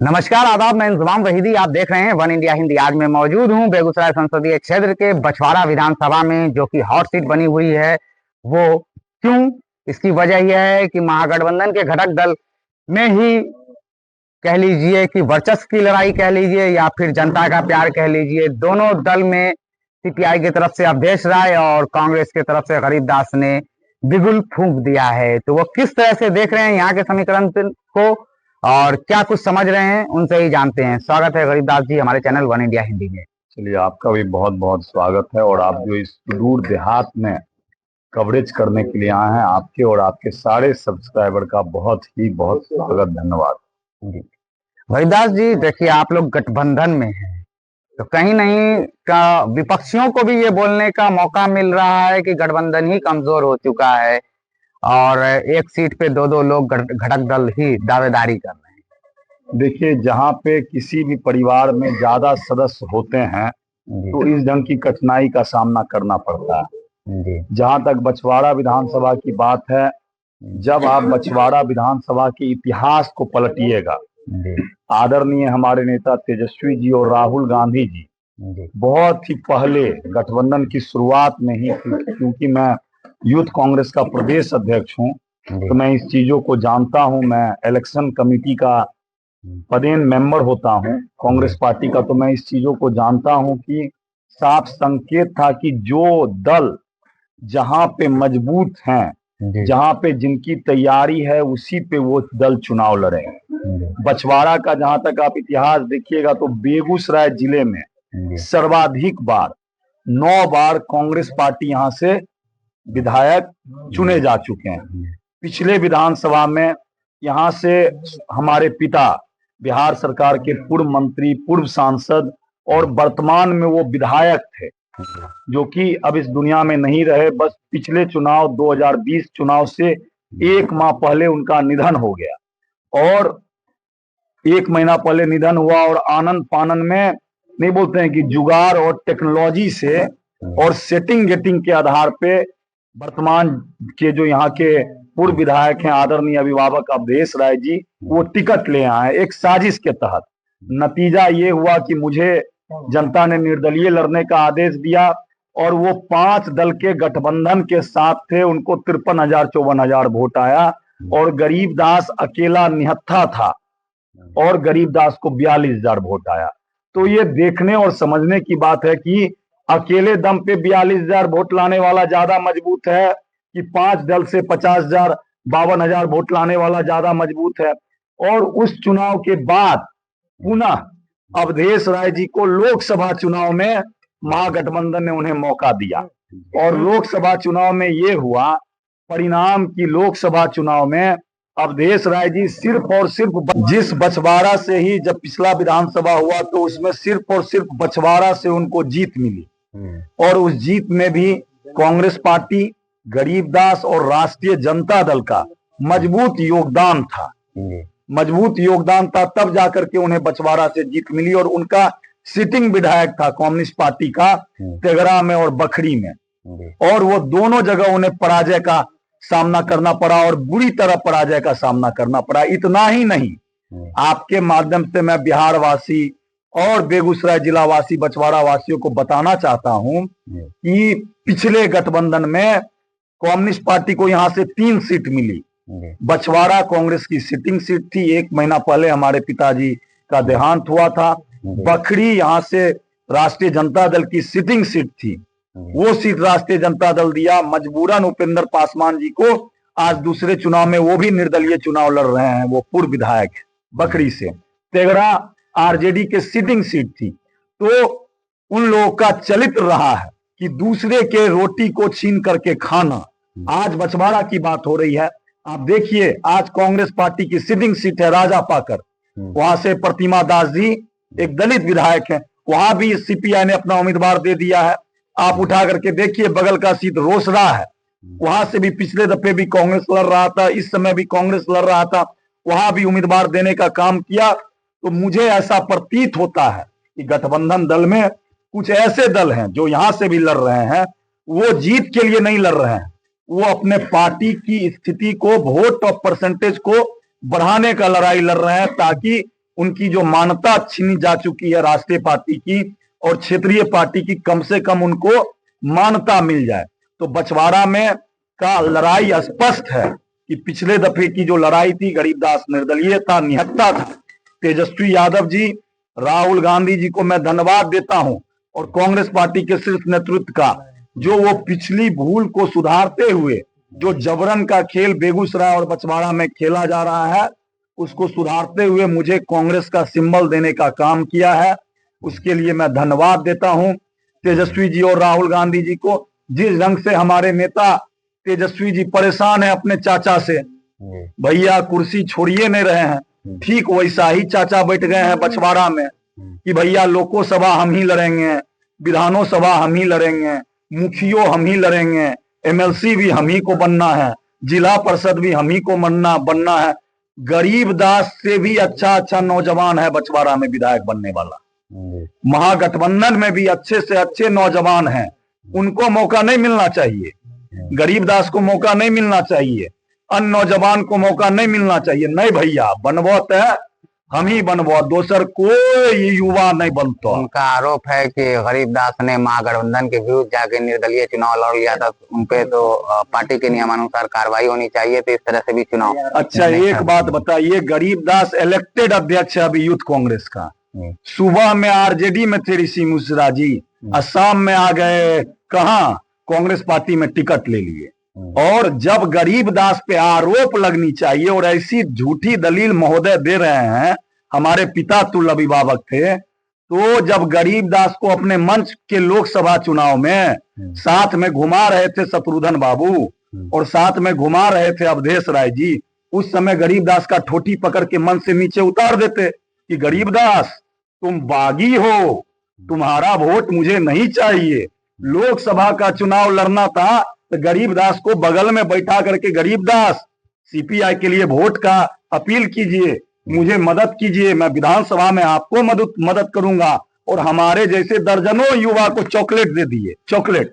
नमस्कार आदाब, मैं इंजमाम वहीदी। आप देख रहे हैं वन इंडिया हिंदी। आज मैं मौजूद हूं बेगूसराय संसदीय क्षेत्र के बछवाड़ा विधानसभा में, जो कि हॉट सीट बनी हुई है। वो क्यों? इसकी वजह यह है कि महागठबंधन के घटक दल में ही कह लीजिए कि वर्चस्व की लड़ाई कह लीजिए या फिर जनता का प्यार कह लीजिए, दोनों दल में सीपीआई की तरफ से अवधेश राय और कांग्रेस की तरफ से गरीबदास ने बिगुल फूंक दिया है। तो वो किस तरह से देख रहे हैं यहाँ के समीकरण को और क्या कुछ समझ रहे हैं, उनसे ही जानते हैं। स्वागत है गरीबदास जी हमारे चैनल वन इंडिया हिंदी में। चलिए, आपका भी बहुत बहुत स्वागत है। और आप जो इस दूर देहात में कवरेज करने के लिए आए हैं, आपके और आपके सारे सब्सक्राइबर का बहुत स्वागत, धन्यवाद जी गरीबदास जी, देखिए आप लोग गठबंधन में हैं, तो कहीं नहीं का विपक्षियों को भी ये बोलने का मौका मिल रहा है कि गठबंधन ही कमजोर हो चुका है और एक सीट पे दो लोग घटक दल ही दावेदारी कर रहे हैं। देखिए, जहाँ पे किसी भी परिवार में ज्यादा सदस्य होते हैं तो इस ढंग की कठिनाई का सामना करना पड़ता है। जहाँ तक बछवाड़ा विधानसभा की बात है, जब आप बछवाड़ा विधानसभा के इतिहास को पलटिएगा, आदरणीय हमारे नेता तेजस्वी जी और राहुल गांधी जी बहुत ही पहले गठबंधन की शुरुआत में ही, क्योंकि मैं यूथ कांग्रेस का प्रदेश अध्यक्ष हूं, तो मैं इस चीजों को जानता हूं। मैं इलेक्शन कमेटी का पदेन मेंबर होता हूं कांग्रेस पार्टी का, तो मैं इस चीजों को जानता हूं कि साफ संकेत था कि जो दल जहां पे मजबूत हैं, जहां पे जिनकी तैयारी है, उसी पे वो दल चुनाव लड़ेंगे। बछवाड़ा का जहां तक आप इतिहास देखिएगा तो बेगूसराय जिले में सर्वाधिक बार 9 बार कांग्रेस पार्टी यहां से विधायक चुने जा चुके हैं। पिछले विधानसभा में यहां से हमारे पिता बिहार सरकार के पूर्व मंत्री, पूर्व सांसद और वर्तमान में वो विधायक थे, जो कि अब इस दुनिया में नहीं रहे। बस पिछले चुनाव 2020 चुनाव से 1 माह पहले उनका निधन हो गया और 1 महीना पहले निधन हुआ। और आनंद फानन में नहीं बोलते हैं कि जुगाड़ और टेक्नोलॉजी से और सेटिंग गेटिंग के आधार पे वर्तमान के जो यहाँ के पूर्व विधायक हैं आदरणीय अभिभावक अवधेश राय जी, वो टिकट ले आए एक साजिश के तहत। नतीजा ये हुआ कि मुझे जनता ने निर्दलीय लड़ने का आदेश दिया और वो 5 दल के गठबंधन के साथ थे। उनको 53,000-54,000 वोट आया और गरीबदास अकेला निहत्था था और गरीबदास को 42,000 वोट आया। तो ये देखने और समझने की बात है कि अकेले दम पे 42,000 वोट लाने वाला ज्यादा मजबूत है कि 5 दल से 50,000 52,000 वोट लाने वाला ज्यादा मजबूत है। और उस चुनाव के बाद पुनः अवधेश राय जी को लोकसभा चुनाव में महागठबंधन ने उन्हें मौका दिया और लोकसभा चुनाव में ये हुआ परिणाम कि लोकसभा चुनाव में अवधेश राय जी सिर्फ और सिर्फ जिस बछवाड़ा से ही, जब पिछला विधानसभा हुआ तो उसमें सिर्फ और सिर्फ बछवाड़ा से उनको जीत मिली और उस जीत में भी कांग्रेस पार्टी, गरीबदास और राष्ट्रीय जनता दल का मजबूत योगदान था। तब जाकर के उन्हें बछवाड़ा से जीत मिली और उनका सिटिंग विधायक था कम्युनिस्ट पार्टी का तेघरा में और बखरी में, और वो दोनों जगह उन्हें पराजय का सामना करना पड़ा और बुरी तरह पराजय का सामना करना पड़ा। इतना ही नहीं, आपके माध्यम से मैं बिहार वासी और बेगूसराय जिला वासी, बछवाड़ा वासियों को बताना चाहता हूं कि पिछले गठबंधन में कम्युनिस्ट पार्टी को यहां से 3 सीट मिली। बछवाड़ा कांग्रेस की सिटिंग सीट थी, 1 महीना पहले हमारे पिताजी का देहांत हुआ था। बखरी यहां से राष्ट्रीय जनता दल की सिटिंग सीट थी, वो सीट राष्ट्रीय जनता दल दिया। मजबूरन उपेंद्र पासवान जी को आज दूसरे चुनाव में वो भी निर्दलीय चुनाव लड़ रहे हैं, वो पूर्व विधायक बखरी से। तेघरा आरजेडी के सिटिंग सीट थी। तो उन लोगों का चरित्र रहा है कि दूसरे के रोटी को छीन करके खाना। आज बछवाड़ा की बात हो रही है, आप देखिए आज कांग्रेस पार्टी की सिटिंग सीट है राजा पाकर, वहां से प्रतिमा दास जी एक दलित विधायक है, वहां भी सीपीआई ने अपना उम्मीदवार दे दिया है। आप उठा करके देखिए बगल का सीट रोसड़ा है, वहां से भी पिछले दफे भी कांग्रेस लड़ रहा था, इस समय भी कांग्रेस लड़ रहा था, वहां भी उम्मीदवार देने का काम किया। तो मुझे ऐसा प्रतीत होता है कि गठबंधन दल में कुछ ऐसे दल हैं जो यहां से भी लड़ रहे हैं, वो जीत के लिए नहीं लड़ रहे हैं, वो अपने पार्टी की स्थिति को, वोट और परसेंटेज को बढ़ाने का लड़ाई लड़ रहे हैं, ताकि उनकी जो मान्यता छीनी जा चुकी है राष्ट्रीय पार्टी की और क्षेत्रीय पार्टी की, कम से कम उनको मान्यता मिल जाए। तो बछवाड़ा में का लड़ाई स्पष्ट है कि पिछले दफे की जो लड़ाई थी, गरीबदास निर्दलीय था, निहत्था था। तेजस्वी यादव जी, राहुल गांधी जी को मैं धन्यवाद देता हूं और कांग्रेस पार्टी के शीर्ष नेतृत्व का, जो वो पिछली भूल को सुधारते हुए जो जबरन का खेल बेगूसराय और बछवाड़ा में खेला जा रहा है, उसको सुधारते हुए मुझे कांग्रेस का सिंबल देने का काम किया है। उसके लिए मैं धन्यवाद देता हूं तेजस्वी जी और राहुल गांधी जी को। जिस ढंग से हमारे नेता तेजस्वी जी परेशान है अपने चाचा से, भैया कुर्सी छोड़िए नहीं रहे हैं, ठीक वैसा ही चाचा बैठ गए हैं बछवाड़ा में कि भैया लोकसभा हम ही लड़ेंगे, विधानों सभा हम ही लड़ेंगे, मुखियो हम ही लड़ेंगे, एमएलसी भी हम ही को बनना है, जिला परिषद भी हम ही को बनना है। गरीबदास से भी अच्छा नौजवान है बछवाड़ा में विधायक बनने वाला। महागठबंधन में भी अच्छे से अच्छे नौजवान हैं, उनको मौका नहीं मिलना चाहिए। गरीबदास को मौका नहीं मिलना चाहिए, अन्य नौजवान को मौका नहीं मिलना चाहिए। नहीं भैया, बनबो तो हम ही बनबो, दोसर कोई युवा नहीं बनता। उनका आरोप है कि गरीबदास ने महागठबंधन के विरुद्ध जाके निर्दलीय चुनाव लड़ लिया था, उनपे तो पार्टी के नियमानुसार कार्रवाई होनी चाहिए थी, इस तरह से भी चुनाव। अच्छा, एक बात बताइए, गरीबदास इलेक्टेड अध्यक्ष है अभी यूथ कांग्रेस का। सुबह में आरजेडी में थे ऋषि मिश्रा जी, असम में आ गए, कहा कांग्रेस पार्टी में टिकट ले लिए। और जब गरीबदास पे आरोप लगनी चाहिए और ऐसी झूठी दलील महोदय दे रहे हैं, हमारे पिता तुल्य अभिभावक थे, तो जब गरीबदास को अपने मंच के लोकसभा चुनाव में साथ में घुमा रहे थे शत्रुघ्न बाबू और साथ में घुमा रहे थे अवधेश राय जी, उस समय गरीबदास का ठोटी पकड़ के मंच से नीचे उतार देते कि गरीबदास तुम बागी हो, तुम्हारा वोट मुझे नहीं चाहिए। लोकसभा का चुनाव लड़ना था तो गरीबदास को बगल में बैठा करके, गरीबदास सीपीआई के लिए वोट का अपील कीजिए, मुझे मदद कीजिए, मैं विधानसभा में आपको मदद करूंगा। और हमारे जैसे दर्जनों युवा को चॉकलेट दे दिए, चॉकलेट।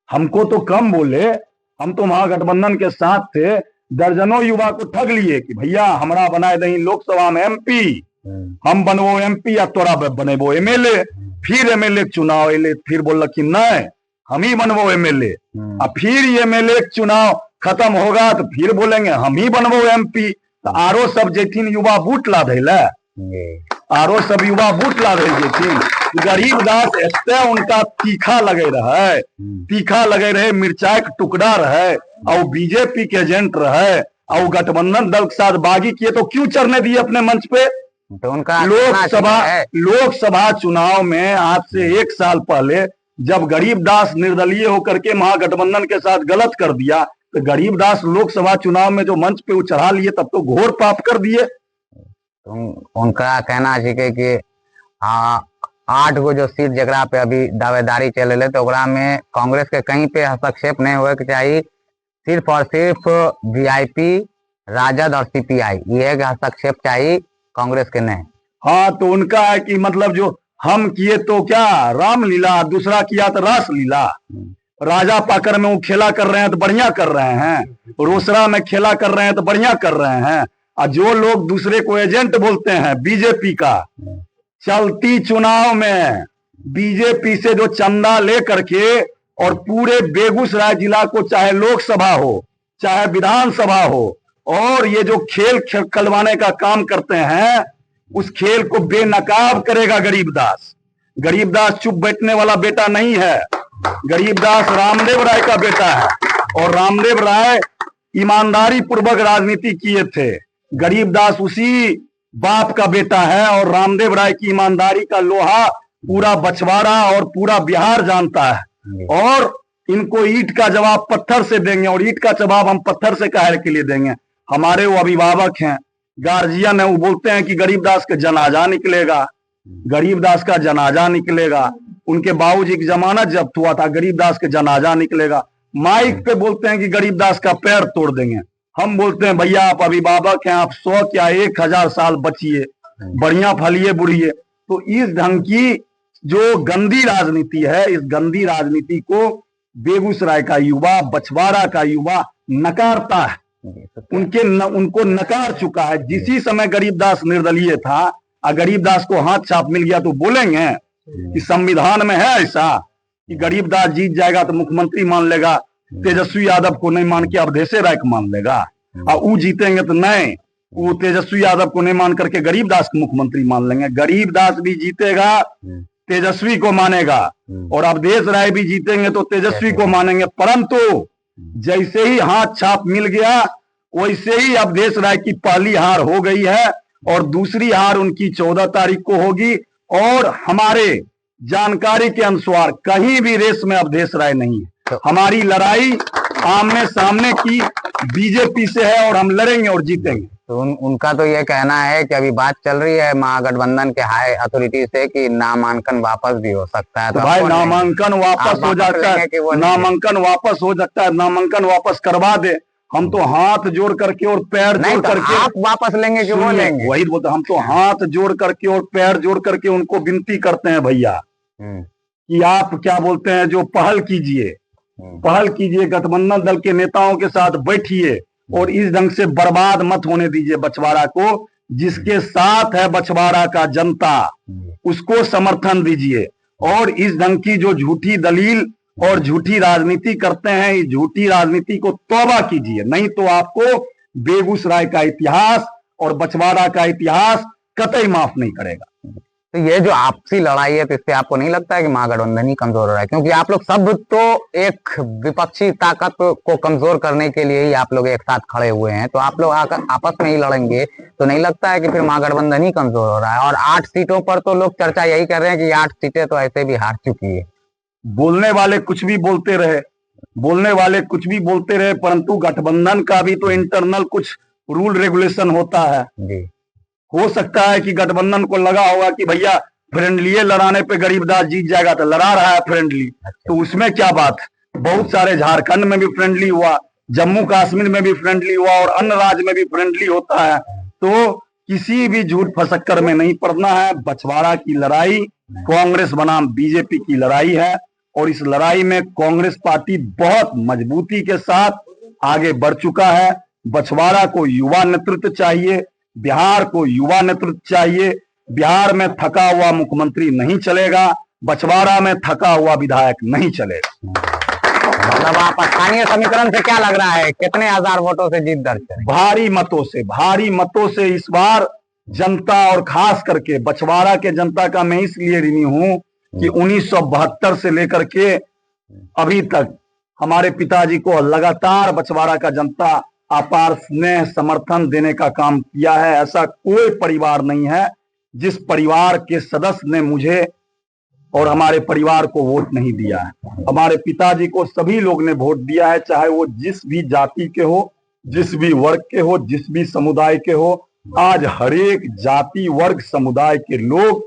हमको तो कम बोले, हम तो महागठबंधन के साथ थे, दर्जनों युवा को ठग लिए कि भैया हमरा बनाए दही लोकसभा में एमपी, हम बनवो एमपी या तोरा बनेबो एमएलए। फिर एमएलए चुनाव एले, फिर बोल कि नहीं हम ही बनवो एमएलए। अब फिर एमएलए चुनाव खत्म होगा तो फिर बोलेंगे हम ही बनवो एमपी। तो आरो सब जेथिन युवा बूट ला दे, आरो सब युवा बूट ला दे जेथिन। गरीबदास एते उनका तीखा लगे रहे, तीखा लगे रहे, मिर्चाई के टुकड़ा रहे और बीजेपी के एजेंट रहे और गठबंधन दल के साथ बागी किए, तो क्यों चढ़ने दिए अपने मंच पे? तो उनका लोकसभा चुनाव में आज से 1 साल पहले जब गरीबदास निर्दलीय होकर के महागठबंधन के साथ गलत कर दिया, तो गरीबदास लोकसभा चुनाव में जो मंच पे वो चढ़ा लिए, तब तो घोर पाप कर दिए। तो उनका कहना है कि 8 गो जो सीट जगह पे अभी दावेदारी चल रहे, तो में कांग्रेस के कहीं पे हस्तक्षेप नहीं हुए के चाहिए, सिर्फ और सिर्फ वीआईपी, राजद और सीपीआई, ये हस्तक्षेप चाहिए, कांग्रेस के नहीं। हाँ, तो उनका है कि मतलब जो हम किए तो क्या रामलीला, दूसरा किया तो रासलीला। राजा पाकर में वो खेला कर रहे हैं तो बढ़िया कर रहे हैं, रोसड़ा में खेला कर रहे हैं तो बढ़िया कर रहे हैं। और जो लोग दूसरे को एजेंट बोलते हैं बीजेपी का, चलती चुनाव में बीजेपी से जो चंदा ले करके और पूरे बेगूसराय जिला को, चाहे लोकसभा हो चाहे विधानसभा हो, और ये जो खेल खिलवाने का काम करते हैं, उस खेल को बेनकाब करेगा गरीबदास। गरीबदास चुप बैठने वाला बेटा नहीं है, गरीबदास रामदेव राय का बेटा है और रामदेव राय ईमानदारी पूर्वक राजनीति किए थे। गरीबदास उसी बाप का बेटा है और रामदेव राय की ईमानदारी का लोहा पूरा बछवाड़ा और पूरा बिहार जानता है। और इनको ईंट का जवाब पत्थर से देंगे, और ईंट का जवाब हम पत्थर से काहे के लिए देंगे? हमारे वो अभिभावक हैं, गार्जियन है, वो बोलते हैं कि गरीबदास का जनाजा निकलेगा, गरीबदास का जनाजा निकलेगा। उनके बाबूजी की जमानत जब्त हुआ था, गरीबदास के जनाजा निकलेगा। माइक पे बोलते हैं कि गरीबदास का पैर तोड़ देंगे। हम बोलते हैं भैया आप अभिभावक हैं, आप 100 क्या 1000 साल बचिए, बढ़िया फलिए बुढ़िए। तो इस ढंग की जो गंदी राजनीति है, इस गंदी राजनीति को बेगूसराय का युवा, बछवाड़ा का युवा नकारता है। उनको नकार चुका है। जिसी समय गरीबदास निर्दलीय था और गरीबदास को हाथ छाप मिल गया तो बोलेंगे कि संविधान में है ऐसा कि गरीबदास जीत जाएगा तो मुख्यमंत्री मान लेगा, तेजस्वी यादव को नहीं मान के अवधेश राय को मान लेगा, और वो जीतेंगे तो नहीं, वो तेजस्वी यादव को नहीं मान करके गरीबदास को मुख्यमंत्री मान लेंगे। गरीबदास भी जीतेगा तेजस्वी को मानेगा और अवधेश राय भी जीतेंगे तो तेजस्वी को मानेंगे। परंतु जैसे ही हाथ छाप मिल गया वैसे ही अवधेश राय की पहली हार हो गई है और दूसरी हार उनकी 14 तारीख को होगी। और हमारे जानकारी के अनुसार कहीं भी रेस में अवधेश राय नहीं है। हमारी लड़ाई आमने सामने की बीजेपी से है और हम लड़ेंगे और जीतेंगे। तो उनका तो ये कहना है कि अभी बात चल रही है महागठबंधन के हाई अथॉरिटी से कि नामांकन वापस भी हो सकता है। तो भाई नामांकन वापस हो जाता है, नामांकन वापस हो सकता है, नामांकन वापस करवा दे। हम तो हाथ जोड़ करके और पैर जोड़ करके आप वापस लेंगे कि वो लेंगे? वही बोलते, हम तो हाथ जोड़ करके और पैर जोड़ करके उनको विनती करते हैं भैया कि आप क्या बोलते हैं, जो पहल कीजिए, पहल कीजिए, गठबंधन दल के नेताओं के साथ बैठिए और इस ढंग से बर्बाद मत होने दीजिए बछवाड़ा को। जिसके साथ है बछवाड़ा का जनता उसको समर्थन दीजिए और इस ढंग की जो झूठी दलील और झूठी राजनीति करते हैं, इस झूठी राजनीति को तौबा कीजिए, नहीं तो आपको बेगूसराय का इतिहास और बछवाड़ा का इतिहास कतई माफ नहीं करेगा। तो ये जो आपसी लड़ाई है तो इससे आपको नहीं लगता है कि महागठबंधन ही कमजोर हो रहा है? क्योंकि आप लोग सब तो एक विपक्षी ताकत को कमजोर करने के लिए ही आप लोग एक साथ खड़े हुए हैं, तो आप लोग आपस में ही लड़ेंगे तो नहीं लगता है कि फिर महागठबंधन ही कमजोर हो रहा है? और 8 सीटों पर तो लोग चर्चा यही कर रहे हैं कि 8 सीटें तो ऐसे भी हार चुकी है। बोलने वाले कुछ भी बोलते रहे, बोलने वाले कुछ भी बोलते रहे, परंतु गठबंधन का भी तो इंटरनल कुछ रूल रेगुलेशन होता है जी। हो सकता है कि गठबंधन को लगा होगा कि भैया फ्रेंडली लड़ाने पे गरीबदास जीत जाएगा तो लड़ा रहा है फ्रेंडली, तो उसमें क्या बात है। बहुत सारे झारखंड में भी फ्रेंडली हुआ, जम्मू कश्मीर में भी फ्रेंडली हुआ और अन्य राज्य में भी फ्रेंडली होता है। तो किसी भी झूठ फसक्कर में नहीं पड़ना है। बछवाड़ा की लड़ाई कांग्रेस बनाम बीजेपी की लड़ाई है और इस लड़ाई में कांग्रेस पार्टी बहुत मजबूती के साथ आगे बढ़ चुका है। बछवाड़ा को युवा नेतृत्व चाहिए, बिहार को युवा नेतृत्व चाहिए। बिहार में थका हुआ मुख्यमंत्री नहीं चलेगा, बछवाड़ा में थका हुआ विधायक नहीं चलेगा। मतलब आप स्थानीय समीकरण से क्या लग रहा है, कितने हजार वोटों से जीत दर्ज करेंगे? भारी मतों से, भारी मतों से इस बार जनता और खास करके बछवाड़ा के जनता का मैं इसलिए ऋणी हूं कि 1972 से लेकर के अभी तक हमारे पिताजी को लगातार बछवाड़ा का जनता अपार स्नेह समर्थन देने का काम किया है। ऐसा कोई परिवार नहीं है जिस परिवार के सदस्य ने मुझे और हमारे परिवार को वोट नहीं दिया है। हमारे पिताजी को सभी लोग ने वोट दिया है, चाहे वो जिस भी जाति के हो, जिस भी वर्ग के हो, जिस भी समुदाय के हो। आज हरेक जाति वर्ग समुदाय के लोग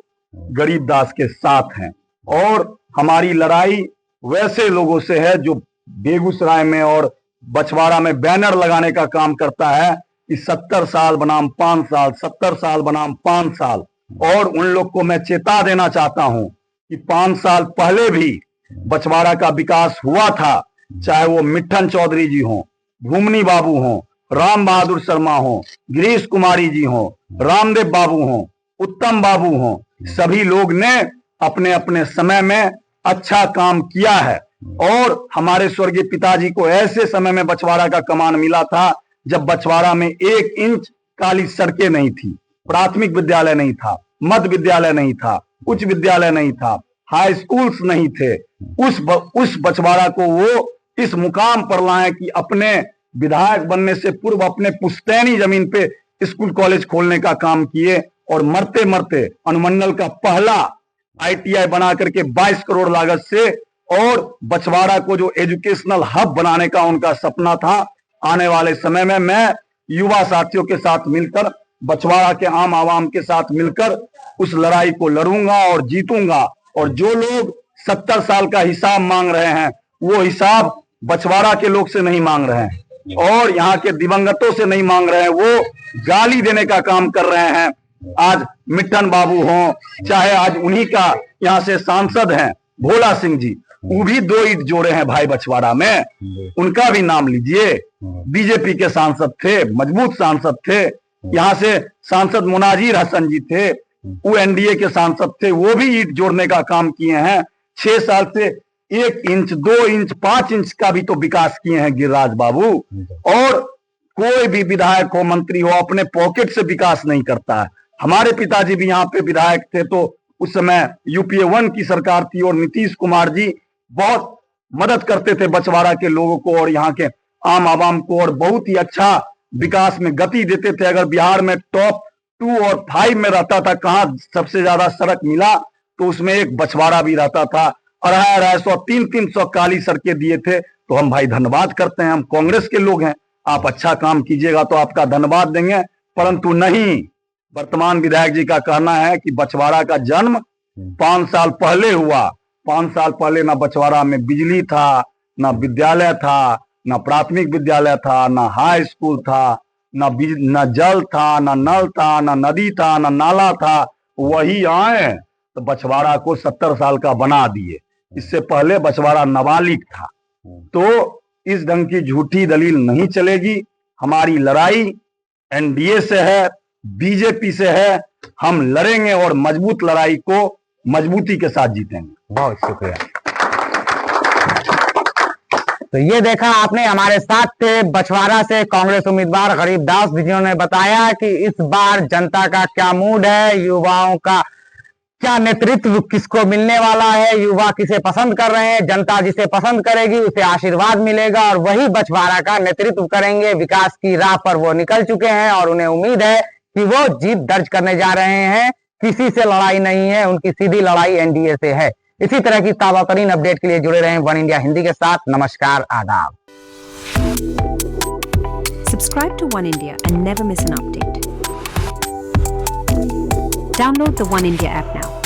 गरीबदास के साथ हैं और हमारी लड़ाई वैसे लोगों से है जो बेगूसराय में और बछवाड़ा में बैनर लगाने का काम करता है कि 70 साल बनाम 5 साल, 70 साल बनाम 5 साल। और उन लोग को मैं चेता देना चाहता हूं कि 5 साल पहले भी बछवाड़ा का विकास हुआ था, चाहे वो मिट्ठन चौधरी जी हो, भूमनी बाबू हो, राम बहादुर शर्मा हो, गिरीश कुमारी जी हो, रामदेव बाबू हो, उत्तम बाबू हो। सभी लोग ने अपने अपने समय में अच्छा काम किया है और हमारे स्वर्गीय पिताजी को ऐसे समय में बछवाड़ा का कमान मिला था जब बछवाड़ा में 1 इंच काली सड़कें नहीं थी, प्राथमिक विद्यालय नहीं था, मध्य विद्यालय नहीं था, उच्च विद्यालय नहीं था, हाई स्कूल्स नहीं थे। उस बछवाड़ा को वो इस मुकाम पर लाए कि अपने विधायक बनने से पूर्व अपने पुश्तैनी जमीन पे स्कूल कॉलेज खोलने का काम किए और मरते मरते अनुमंडल का पहला ITI बना करके 22 करोड़ लागत से, और बछवाड़ा को जो एजुकेशनल हब बनाने का उनका सपना था। आने वाले समय में मैं युवा साथियों के साथ मिलकर, बछवाड़ा के आम आवाम के साथ मिलकर उस लड़ाई को लड़ूंगा और जीतूंगा। और जो लोग 70 साल का हिसाब मांग रहे हैं वो हिसाब बछवाड़ा के लोग से नहीं मांग रहे हैं और यहाँ के दिवंगतों से नहीं मांग रहे हैं, वो गाली देने का काम कर रहे हैं। आज मिट्ठन बाबू हो, चाहे आज उन्हीं का यहाँ से सांसद हैं भोला सिंह जी, वो भी 2 ईंट जोड़े हैं भाई बछवाड़ा में, उनका भी नाम लीजिए। बीजेपी के सांसद थे, मजबूत सांसद थे। यहाँ से सांसद मुनाजिर हसन जी थे, वो एनडीए के सांसद थे, वो भी ईंट जोड़ने का काम किए हैं। 6 साल से 1 इंच 2 इंच 5 इंच का भी तो विकास किए हैं गिरिराज बाबू। और कोई भी विधायक हो, मंत्री हो, अपने पॉकेट से विकास नहीं करता है। हमारे पिताजी भी यहाँ पे विधायक थे, तो उस समय यूपीए 1 की सरकार थी और नीतीश कुमार जी बहुत मदद करते थे बछवाड़ा के लोगों को और यहाँ के आम आवाम को, और बहुत ही अच्छा विकास में गति देते थे। अगर बिहार में टॉप 2 और 5 में रहता था कहाँ सबसे ज्यादा सड़क मिला, तो उसमें एक बछवाड़ा भी रहता था। 250 300 काली सड़कें दिए थे। तो हम भाई धन्यवाद करते हैं, हम कांग्रेस के लोग हैं, आप अच्छा काम कीजिएगा तो आपका धन्यवाद देंगे, परंतु नहीं। वर्तमान विधायक जी का कहना है कि बछवाड़ा का जन्म 5 साल पहले हुआ। 5 साल पहले ना बछवाड़ा में बिजली था, ना विद्यालय था, ना प्राथमिक विद्यालय था, ना हाई स्कूल था, ना जल था, ना नल था, ना नदी था, ना नाला था। वही आए तो बछवाड़ा को 70 साल का बना दिए। इससे पहले बछवाड़ा नाबालिग था। तो इस ढंग की झूठी दलील नहीं चलेगी। हमारी लड़ाई एनडीए से है, बीजेपी से है। हम लड़ेंगे और मजबूत लड़ाई को मजबूती के साथ जीतेंगे। बहुत शुक्रिया। तो ये देखा आपने, हमारे साथ थे बछवाड़ा से कांग्रेस उम्मीदवार गरीबदास जी, जिन्होंने बताया कि इस बार जनता का क्या मूड है, युवाओं का क्या नेतृत्व किसको मिलने वाला है, युवा किसे पसंद कर रहे हैं। जनता जिसे पसंद करेगी उसे आशीर्वाद मिलेगा और वही बछवाड़ा का नेतृत्व करेंगे। विकास की राह पर वो निकल चुके हैं और उन्हें उम्मीद है कि वो जीत दर्ज करने जा रहे हैं। किसी से लड़ाई नहीं है, उनकी सीधी लड़ाई एनडीए से है। इसी तरह की ताज़ातरीन अपडेट के लिए जुड़े रहें वन इंडिया हिंदी के साथ। नमस्कार, आदाब। Subscribe to One India and never miss an update. Download the One India app now.